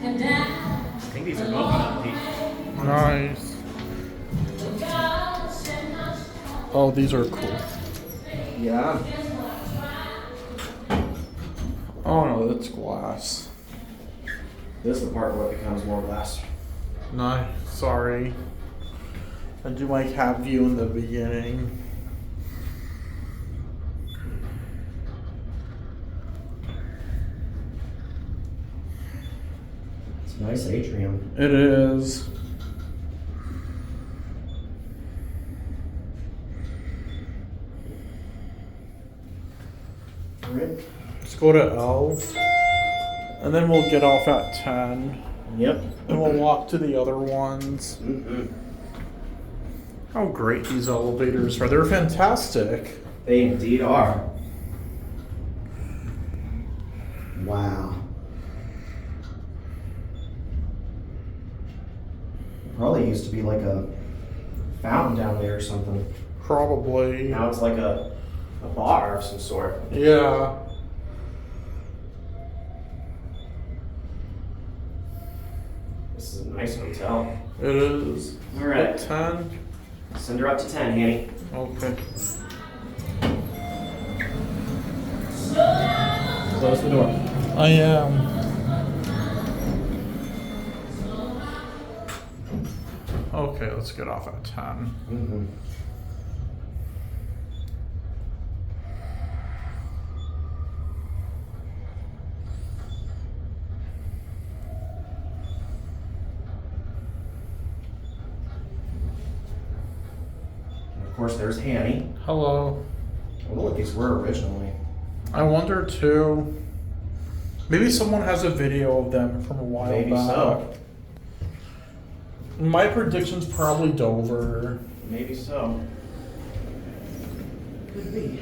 I think these are both empty. Nice. Oh, these are cool. Yeah. Oh no, that's glass. This is the part where it becomes more glass. No, sorry. I do like have you in the beginning. It's a nice atrium. It is. Alright. Let's go to L. And then we'll get off at 10. Yep. And we'll walk to the other ones. Mm-hmm. How great these elevators are. They're fantastic. They indeed are. Wow. Probably used to be like a fountain down there or something. Probably. Now it's like a bar of some sort. Yeah. This is a nice hotel. It is. All right. At 10. Send her up to 10, Hanny. Okay. Close the door. I am. Okay, let's get off at 10. Mm-hmm. Of course, there's Hanny. Hello. I wonder what these were originally. I wonder too. Maybe someone has a video of them from a while Maybe back. so. My prediction's probably Dover. Maybe so. Could be.